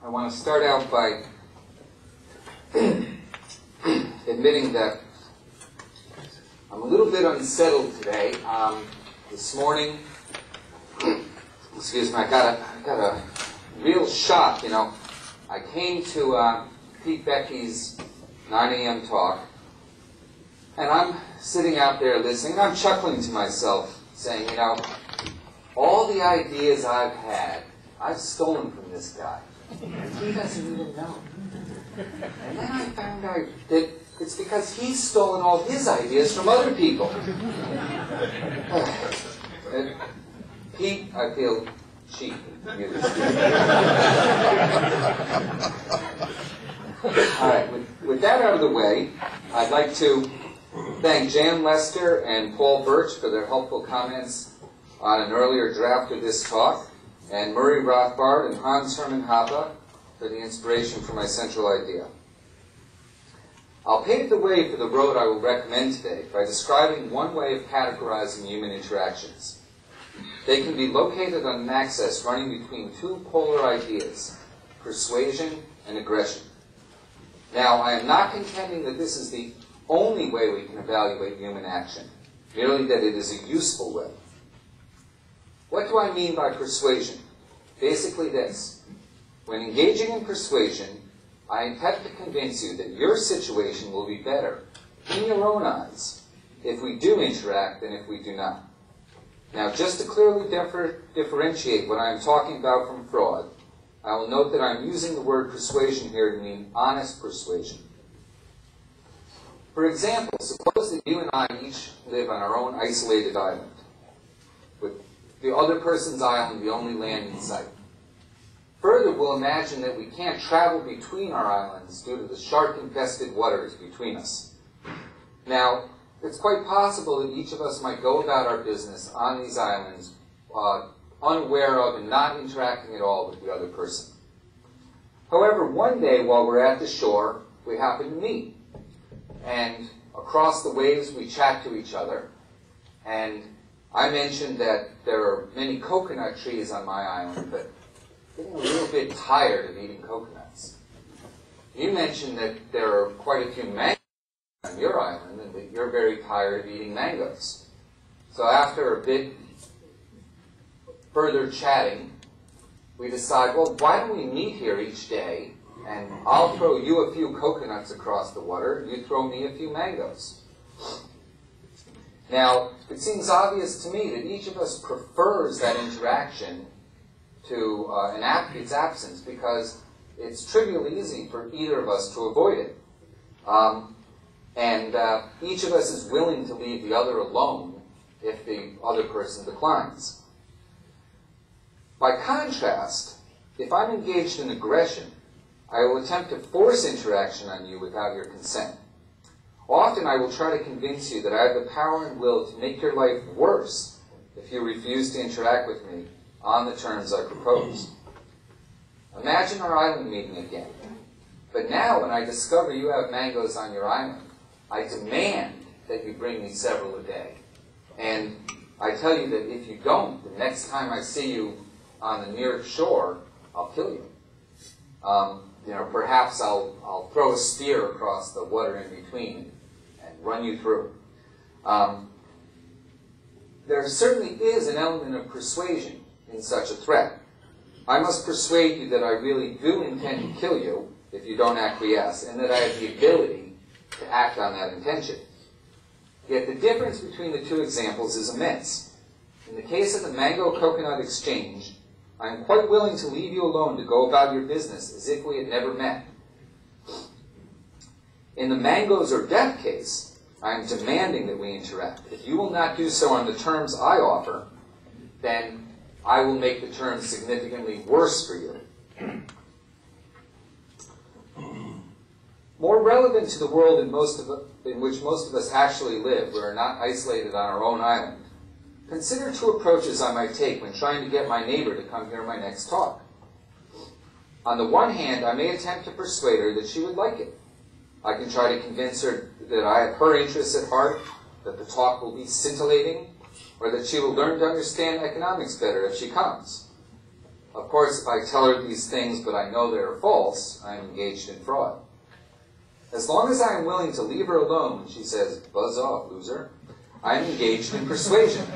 I want to start out by admitting that I'm a little bit unsettled today. This morning, excuse me, I got a real shock. You know, I came to Pete Becky's 9 a.m. talk, and I'm sitting out there listening, and I'm chuckling to myself, saying, you know, all the ideas I've had, I've stolen from this guy. He doesn't even know. And then I found out that it's because he's stolen all his ideas from other people. And Pete, I feel cheap. All right, with that out of the way, I'd like to thank Jan Lester and Paul Birch for their helpful comments on an earlier draft of this talk, and Murray Rothbard and Hans Hermann Hoppe for the inspiration for my central idea. I'll pave the way for the road I will recommend today by describing one way of categorizing human interactions. They can be located on an axis running between two polar ideas, persuasion and aggression. Now, I am not contending that this is the only way we can evaluate human action, merely that it is a useful way. What do I mean by persuasion? Basically this. When engaging in persuasion, I attempt to convince you that your situation will be better, in your own eyes, if we do interact than if we do not. Now, just to clearly differentiate what I am talking about from fraud, I will note that I'm using the word persuasion here to mean honest persuasion. For example, suppose that you and I each live on our own isolated island, with the other person's island the only land in sight. Further, we'll imagine that we can't travel between our islands due to the shark-infested waters between us. Now, it's quite possible that each of us might go about our business on these islands unaware of and not interacting at all with the other person. However, one day while we're at the shore, we happen to meet. And across the waves we chat to each other. And I mentioned that there are many coconut trees on my island, but I'm getting a little bit tired of eating coconuts. You mentioned that there are quite a few mangoes on your island and that you're very tired of eating mangoes. So after a bit further chatting, we decide, well, why don't we meet here each day, and I'll throw you a few coconuts across the water, you throw me a few mangoes. Now, it seems obvious to me that each of us prefers that interaction to its absence because it's trivially easy for either of us to avoid it. And each of us is willing to leave the other alone if the other person declines. By contrast, if I'm engaged in aggression, I will attempt to force interaction on you without your consent. Often I will try to convince you that I have the power and will to make your life worse if you refuse to interact with me on the terms I propose. Imagine our island meeting again. But now when I discover you have mangoes on your island, I demand that you bring me several a day. And I tell you that if you don't, the next time I see you on the nearest shore, I'll kill you. Perhaps I'll throw a spear across the water in between and run you through. There certainly is an element of persuasion in such a threat. I must persuade you that I really do intend to kill you if you don't acquiesce, and that I have the ability to act on that intention. Yet the difference between the two examples is immense. In the case of the mango-coconut exchange, I am quite willing to leave you alone to go about your business as if we had never met. In the mangoes or death case, I am demanding that we interact. If you will not do so on the terms I offer, then I will make the terms significantly worse for you. More relevant to the world in which most of us actually live, we are not isolated on our own island. Consider two approaches I might take when trying to get my neighbor to come hear my next talk. On the one hand, I may attempt to persuade her that she would like it. I can try to convince her that I have her interests at heart, that the talk will be scintillating, or that she will learn to understand economics better if she comes. Of course, if I tell her these things but I know they are false, I am engaged in fraud. As long as I am willing to leave her alone when she says, "Buzz off, loser," I am engaged in persuasion.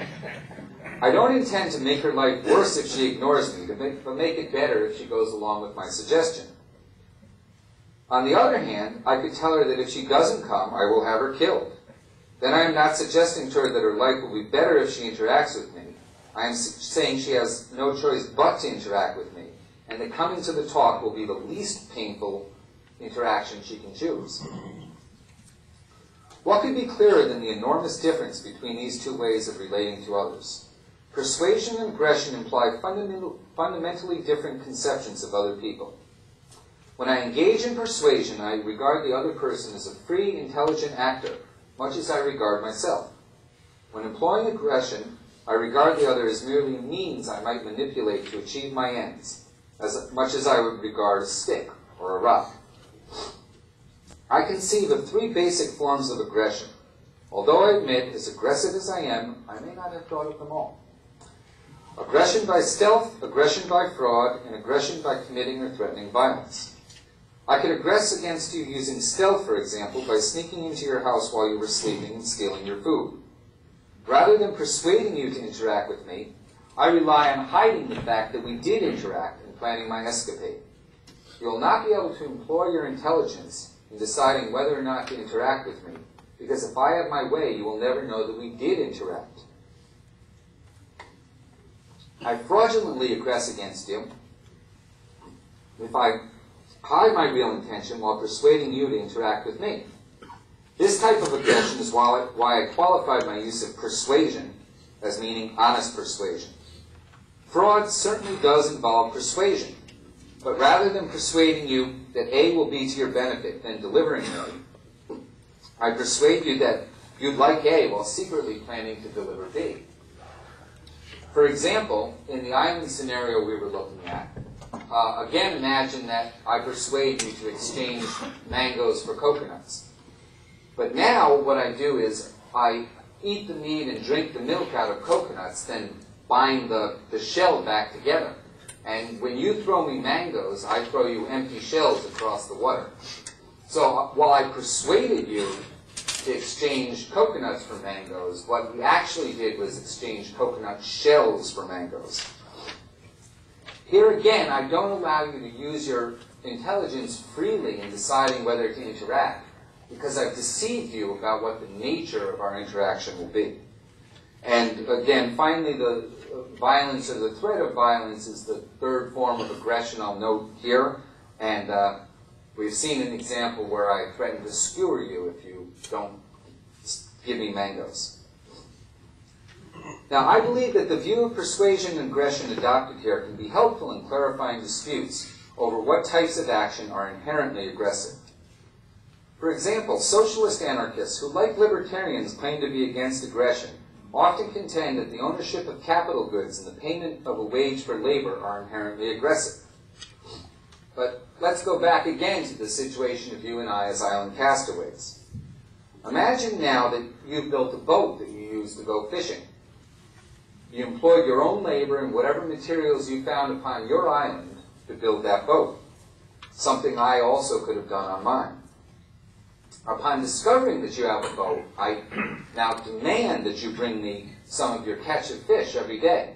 I don't intend to make her life worse if she ignores me, but make it better if she goes along with my suggestion. On the other hand, I could tell her that if she doesn't come, I will have her killed. Then I am not suggesting to her that her life will be better if she interacts with me. I am saying she has no choice but to interact with me, and that coming to the talk will be the least painful interaction she can choose. What could be clearer than the enormous difference between these two ways of relating to others? Persuasion and aggression imply fundamentally different conceptions of other people. When I engage in persuasion, I regard the other person as a free, intelligent actor, much as I regard myself. When employing aggression, I regard the other as merely a means I might manipulate to achieve my ends, as much as I would regard a stick or a rock. I conceive of three basic forms of aggression. Although I admit, as aggressive as I am, I may not have thought of them all. Aggression by stealth, aggression by fraud, and aggression by committing or threatening violence. I could aggress against you using stealth, for example, by sneaking into your house while you were sleeping and stealing your food. Rather than persuading you to interact with me, I rely on hiding the fact that we did interact and planning my escapade. You will not be able to employ your intelligence in deciding whether or not to interact with me, because if I have my way, you will never know that we did interact. I fraudulently aggress against you if I hide my real intention while persuading you to interact with me. This type of aggression is why I qualified my use of persuasion as meaning honest persuasion. Fraud certainly does involve persuasion, but rather than persuading you that A will be to your benefit, then delivering A, I persuade you that you'd like A while secretly planning to deliver B. For example, in the island scenario we were looking at, again imagine that I persuade you to exchange mangoes for coconuts. But now what I do is I eat the meat and drink the milk out of coconuts, then bind the shell back together. And when you throw me mangoes, I throw you empty shells across the water. So while I persuaded you to exchange coconuts for mangoes, what we actually did was exchange coconut shells for mangoes. Here again, I don't allow you to use your intelligence freely in deciding whether to interact, because I've deceived you about what the nature of our interaction will be. And again, finally, the violence or the threat of violence is the third form of aggression I'll note here. And we've seen an example where I threaten to skewer you if you don't give me mangoes. Now, I believe that the view of persuasion and aggression adopted here can be helpful in clarifying disputes over what types of action are inherently aggressive. For example, socialist anarchists who, like libertarians, claim to be against aggression often contend that the ownership of capital goods and the payment of a wage for labor are inherently aggressive. But let's go back again to the situation of you and I as island castaways. Imagine now that you've built a boat that you use to go fishing. You employed your own labor and whatever materials you found upon your island to build that boat, something I also could have done on mine. Upon discovering that you have a boat, I now demand that you bring me some of your catch of fish every day.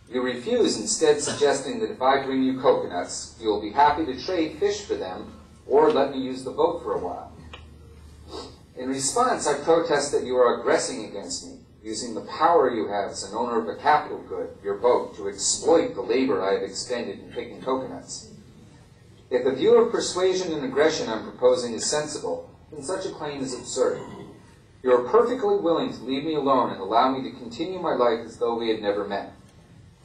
You refuse, instead suggesting that if I bring you coconuts, you'll be happy to trade fish for them or let me use the boat for a while. In response, I protest that you are aggressing against me, using the power you have as an owner of a capital good, your boat, to exploit the labor I have expended in picking coconuts. If the view of persuasion and aggression I'm proposing is sensible, then such a claim is absurd. You are perfectly willing to leave me alone and allow me to continue my life as though we had never met.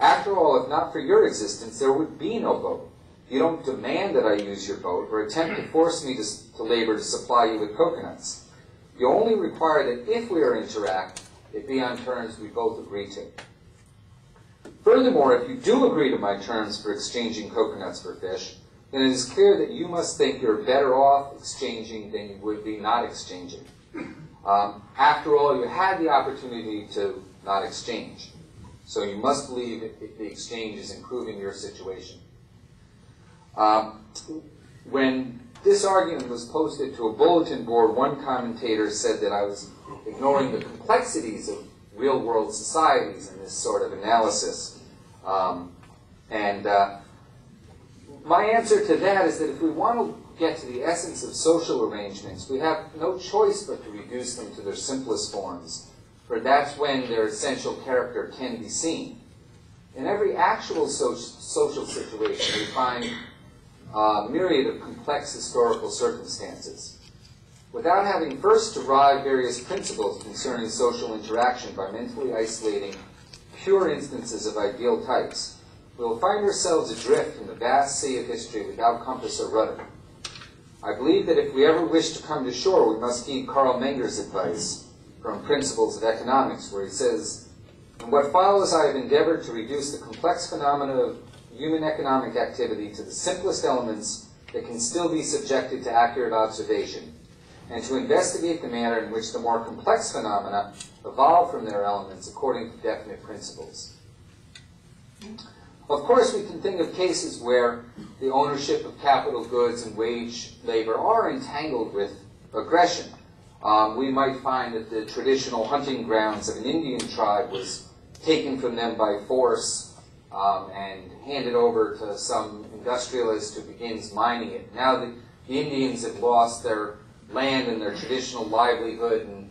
After all, if not for your existence, there would be no boat. You don't demand that I use your boat or attempt to force me to labor to supply you with coconuts. You only require that if we are to interact, it be on terms we both agree to. Furthermore, if you do agree to my terms for exchanging coconuts for fish, then it is clear that you must think you're better off exchanging than you would be not exchanging. After all, you had the opportunity to not exchange. So you must believe the exchange is improving your situation. When this argument was posted to a bulletin board, one commentator said that I was ignoring the complexities of real-world societies in this sort of analysis. My answer to that is that if we want to get to the essence of social arrangements, we have no choice but to reduce them to their simplest forms, for that's when their essential character can be seen. In every actual social situation, we find a myriad of complex historical circumstances. Without having first derived various principles concerning social interaction by mentally isolating pure instances of ideal types, we will find ourselves adrift in the vast sea of history without compass or rudder. I believe that if we ever wish to come to shore, we must heed Karl Menger's advice from Principles of Economics, where he says, "In what follows, I have endeavored to reduce the complex phenomena of human economic activity to the simplest elements that can still be subjected to accurate observation, and to investigate the manner in which the more complex phenomena evolve from their elements according to definite principles." Of course, we can think of cases where the ownership of capital goods and wage labor are entangled with aggression. We might find that the traditional hunting grounds of an Indian tribe was taken from them by force and handed over to some industrialist who begins mining it. Now the Indians have lost their land and their traditional livelihood and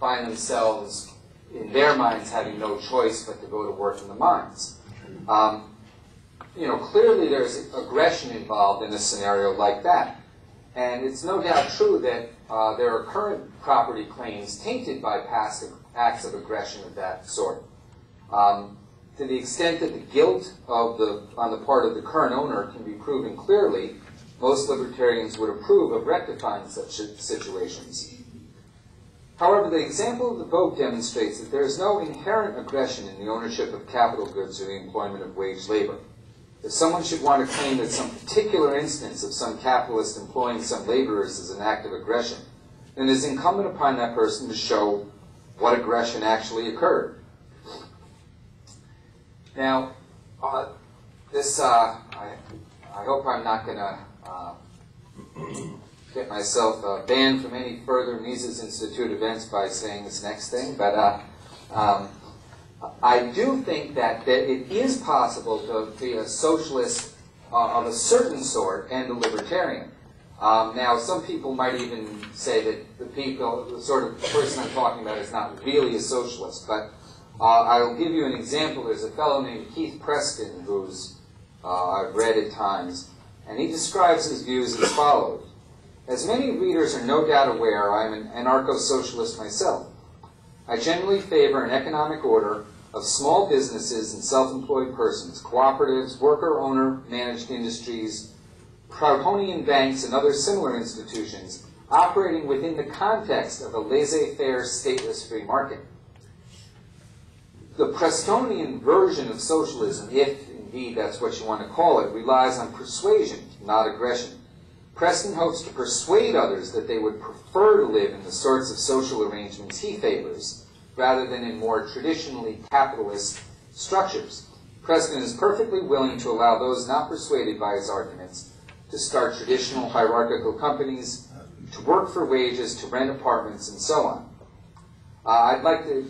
find themselves, in their minds, having no choice but to go to work in the mines. Clearly there's aggression involved in a scenario like that. And it's no doubt true that there are current property claims tainted by past acts of aggression of that sort. To the extent that the guilt on the part of the current owner can be proven clearly, most libertarians would approve of rectifying such situations. However, the example of the boat demonstrates that there is no inherent aggression in the ownership of capital goods or the employment of wage labor. If someone should want to claim that some particular instance of some capitalist employing some laborers is an act of aggression, then it is incumbent upon that person to show what aggression actually occurred. Now, I hope I'm not going to get myself banned from any further Mises Institute events by saying this next thing, but I do think that it is possible to be a socialist of a certain sort and a libertarian. Now, some people might even say that the sort of person I'm talking about is not really a socialist, but I'll give you an example. There's a fellow named Keith Preston who's I've read at times, and he describes his views as follows. As many readers are no doubt aware, I am an anarcho-socialist myself. I generally favor an economic order of small businesses and self-employed persons, cooperatives, worker-owner managed industries, Proudhonian banks, and other similar institutions operating within the context of a laissez-faire, stateless free market. The Prestonian version of socialism, if indeed that's what you want to call it, relies on persuasion, not aggression. Preston hopes to persuade others that they would prefer to live in the sorts of social arrangements he favors, rather than in more traditionally capitalist structures. Preston is perfectly willing to allow those not persuaded by his arguments to start traditional hierarchical companies, to work for wages, to rent apartments, and so on. I'd like to